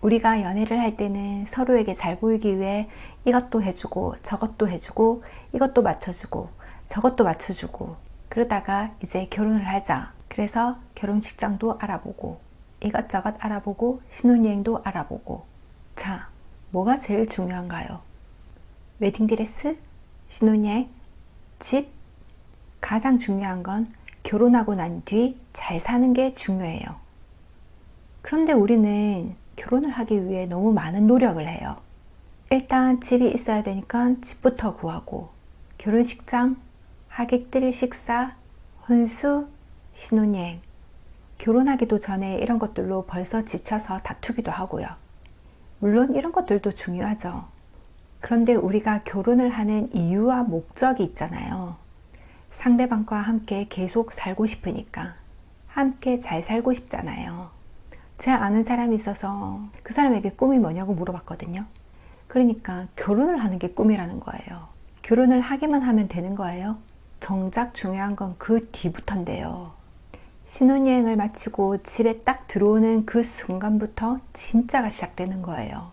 우리가 연애를 할 때는 서로에게 잘 보이기 위해 이것도 해주고 저것도 해주고 이것도 맞춰주고 저것도 맞춰주고 그러다가 이제 결혼을 하자. 그래서 결혼식장도 알아보고 이것저것 알아보고 신혼여행도 알아보고. 자, 뭐가 제일 중요한가요? 웨딩드레스? 신혼여행? 집? 가장 중요한 건 결혼하고 난 뒤 잘 사는 게 중요해요. 그런데 우리는 결혼을 하기 위해 너무 많은 노력을 해요. 일단 집이 있어야 되니까 집부터 구하고 결혼식장, 하객들 식사, 혼수, 신혼여행. 결혼하기도 전에 이런 것들로 벌써 지쳐서 다투기도 하고요. 물론 이런 것들도 중요하죠. 그런데 우리가 결혼을 하는 이유와 목적이 있잖아요. 상대방과 함께 계속 살고 싶으니까. 함께 잘 살고 싶잖아요. 제가 아는 사람이 있어서 그 사람에게 꿈이 뭐냐고 물어봤거든요. 그러니까 결혼을 하는 게 꿈이라는 거예요. 결혼을 하기만 하면 되는 거예요. 정작 중요한 건 그 뒤부터인데요. 신혼여행을 마치고 집에 딱 들어오는 그 순간부터 진짜가 시작되는 거예요.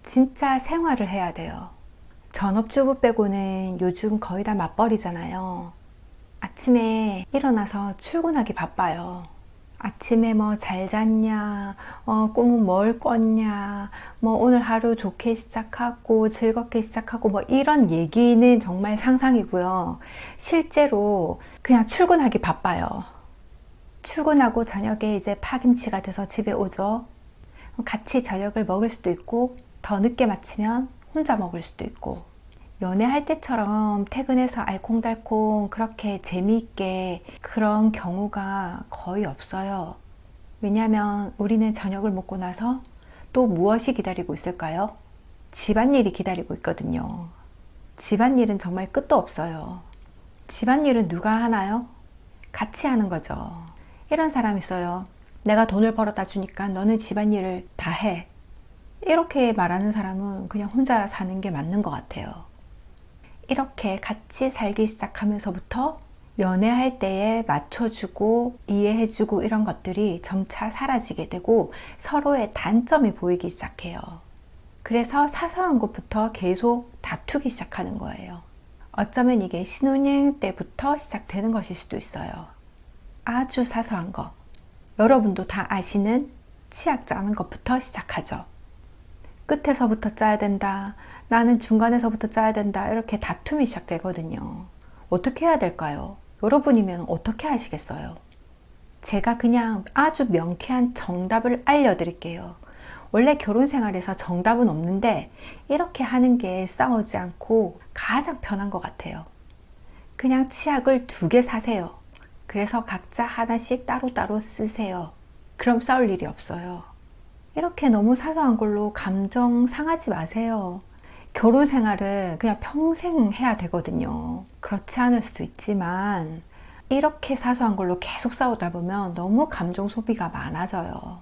진짜 생활을 해야 돼요. 전업주부 빼고는 요즘 거의 다 맞벌이잖아요. 아침에 일어나서 출근하기 바빠요. 아침에 뭐 잘 잤냐, 꿈은 뭘 꿨냐, 뭐 오늘 하루 좋게 시작하고 즐겁게 시작하고 뭐 이런 얘기는 정말 상상이고요. 실제로 그냥 출근하기 바빠요. 출근하고 저녁에 이제 파김치가 돼서 집에 오죠. 같이 저녁을 먹을 수도 있고 더 늦게 마치면 혼자 먹을 수도 있고. 연애할 때처럼 퇴근해서 알콩달콩 그렇게 재미있게 그런 경우가 거의 없어요. 왜냐하면 우리는 저녁을 먹고 나서 또 무엇이 기다리고 있을까요? 집안일이 기다리고 있거든요. 집안일은 정말 끝도 없어요. 집안일은 누가 하나요? 같이 하는 거죠. 이런 사람 있어요. 내가 돈을 벌어다 주니까 너는 집안일을 다 해. 이렇게 말하는 사람은 그냥 혼자 사는 게 맞는 것 같아요. 이렇게 같이 살기 시작하면서부터 연애할 때에 맞춰주고 이해해주고 이런 것들이 점차 사라지게 되고 서로의 단점이 보이기 시작해요. 그래서 사소한 것부터 계속 다투기 시작하는 거예요. 어쩌면 이게 신혼여행 때부터 시작되는 것일 수도 있어요. 아주 사소한 것. 여러분도 다 아시는 치약 짜는 것부터 시작하죠. 끝에서부터 짜야 된다. 나는 중간에서부터 짜야 된다. 이렇게 다툼이 시작되거든요. 어떻게 해야 될까요? 여러분이면 어떻게 하시겠어요? 제가 그냥 아주 명쾌한 정답을 알려드릴게요. 원래 결혼 생활에서 정답은 없는데 이렇게 하는 게 싸우지 않고 가장 편한 것 같아요. 그냥 치약을 2개 사세요. 그래서 각자 하나씩 따로따로 쓰세요. 그럼 싸울 일이 없어요. 이렇게 너무 사소한 걸로 감정 상하지 마세요. 결혼 생활은 그냥 평생 해야 되거든요. 그렇지 않을 수도 있지만 이렇게 사소한 걸로 계속 싸우다 보면 너무 감정 소비가 많아져요.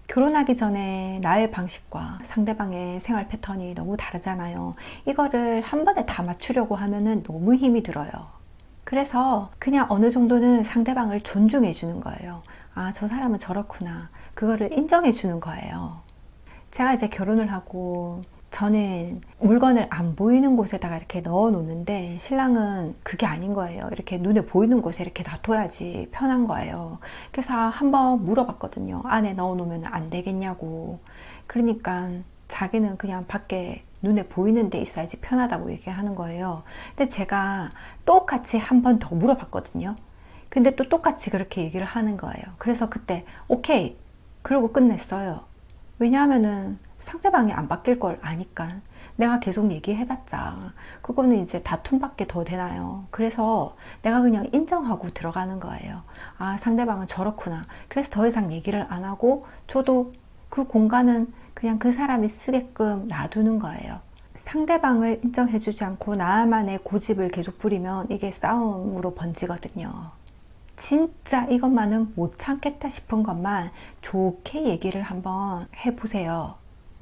결혼하기 전에 나의 방식과 상대방의 생활 패턴이 너무 다르잖아요. 이거를 한 번에 다 맞추려고 하면은 너무 힘이 들어요. 그래서 그냥 어느 정도는 상대방을 존중해 주는 거예요. 아, 저 사람은 저렇구나. 그거를 인정해 주는 거예요. 제가 이제 결혼을 하고 저는 물건을 안 보이는 곳에다가 이렇게 넣어 놓는데 신랑은 그게 아닌 거예요. 이렇게 눈에 보이는 곳에 이렇게 놔둬야지 편한 거예요. 그래서 한번 물어봤거든요. 안에 넣어 놓으면 안 되겠냐고. 그러니까 자기는 그냥 밖에 눈에 보이는 데 있어야지 편하다고 얘기하는 거예요. 근데 제가 똑같이 한 번 더 물어봤거든요. 근데 또 똑같이 그렇게 얘기를 하는 거예요. 그래서 그때 오케이 그러고 끝냈어요. 왜냐하면은 상대방이 안 바뀔 걸 아니까. 내가 계속 얘기해봤자 그거는 이제 다툼밖에 더 되나요. 그래서 내가 그냥 인정하고 들어가는 거예요. 아, 상대방은 저렇구나. 그래서 더 이상 얘기를 안 하고 저도 그 공간은 그냥 그 사람이 쓰게끔 놔두는 거예요. 상대방을 인정해주지 않고 나만의 고집을 계속 부리면 이게 싸움으로 번지거든요. 진짜 이것만은 못 참겠다 싶은 것만 좋게 얘기를 한번 해보세요.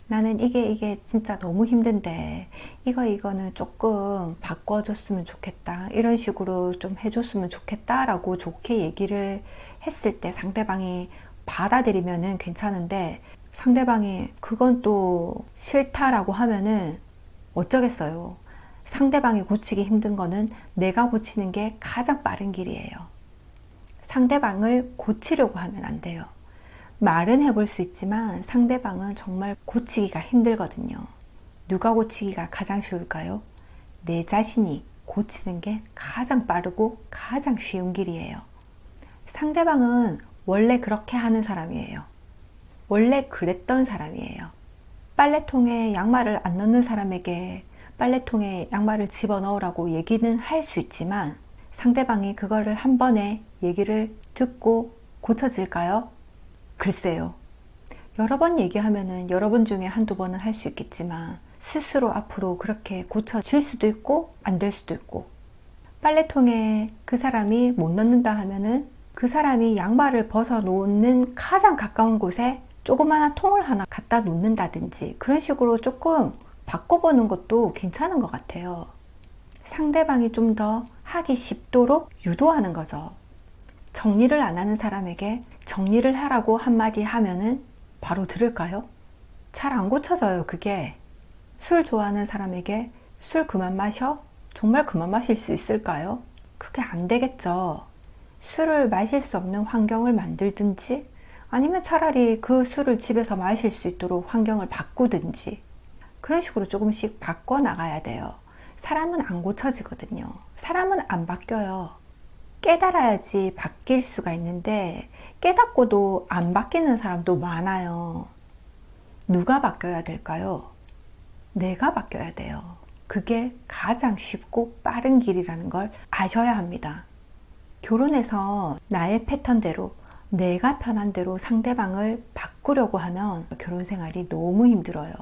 나는 이게 진짜 너무 힘든데 이거는 조금 바꿔줬으면 좋겠다. 이런 식으로 좀 해줬으면 좋겠다 라고 좋게 얘기를 했을 때 상대방이 받아들이면은 괜찮은데 상대방이 그건 또 싫다라고 하면은 어쩌겠어요. 상대방이 고치기 힘든 거는 내가 고치는 게 가장 빠른 길이에요. 상대방을 고치려고 하면 안 돼요. 말은 해볼 수 있지만 상대방은 정말 고치기가 힘들거든요. 누가 고치기가 가장 쉬울까요? 내 자신이 고치는 게 가장 빠르고 가장 쉬운 길이에요. 상대방은 원래 그렇게 하는 사람이에요. 원래 그랬던 사람이에요. 빨래통에 양말을 안 넣는 사람에게 빨래통에 양말을 집어넣으라고 얘기는 할 수 있지만 상대방이 그거를 한 번에 얘기를 듣고 고쳐질까요? 글쎄요. 여러 번 얘기하면은 여러 번 중에 한두 번은 할 수 있겠지만 스스로 앞으로 그렇게 고쳐질 수도 있고 안 될 수도 있고, 빨래통에 그 사람이 못 넣는다 하면은 그 사람이 양말을 벗어 놓는 가장 가까운 곳에 조그마한 통을 하나 갖다 놓는다든지 그런 식으로 조금 바꿔보는 것도 괜찮은 것 같아요. 상대방이 좀 더 하기 쉽도록 유도하는 거죠. 정리를 안 하는 사람에게 정리를 하라고 한마디 하면은 바로 들을까요? 잘 안 고쳐져요, 그게. 술 좋아하는 사람에게 술 그만 마셔? 정말 그만 마실 수 있을까요? 그게 안 되겠죠. 술을 마실 수 없는 환경을 만들든지 아니면 차라리 그 술을 집에서 마실 수 있도록 환경을 바꾸든지 그런 식으로 조금씩 바꿔 나가야 돼요. 사람은 안 고쳐지거든요. 사람은 안 바뀌어요. 깨달아야지 바뀔 수가 있는데 깨닫고도 안 바뀌는 사람도 많아요. 누가 바뀌어야 될까요? 내가 바뀌어야 돼요. 그게 가장 쉽고 빠른 길이라는 걸 아셔야 합니다. 결혼해서 나의 패턴대로 내가 편한 대로 상대방을 바꾸려고 하면 결혼 생활이 너무 힘들어요.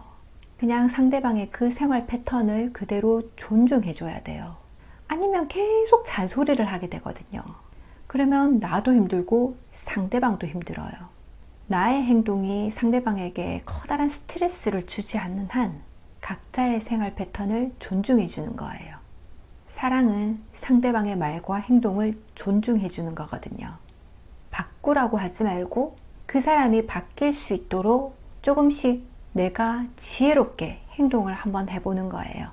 그냥 상대방의 그 생활 패턴을 그대로 존중해 줘야 돼요. 아니면 계속 잔소리를 하게 되거든요. 그러면 나도 힘들고 상대방도 힘들어요. 나의 행동이 상대방에게 커다란 스트레스를 주지 않는 한 각자의 생활 패턴을 존중해 주는 거예요. 사랑은 상대방의 말과 행동을 존중해 주는 거거든요. 바꾸라고 하지 말고 그 사람이 바뀔 수 있도록 조금씩 내가 지혜롭게 행동을 한번 해보는 거예요.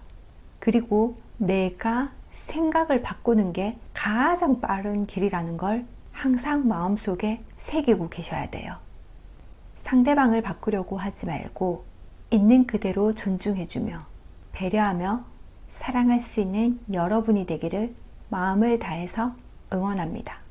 그리고 내가 생각을 바꾸는 게 가장 빠른 길이라는 걸 항상 마음속에 새기고 계셔야 돼요. 상대방을 바꾸려고 하지 말고 있는 그대로 존중해주며 배려하며 사랑할 수 있는 여러분이 되기를 마음을 다해서 응원합니다.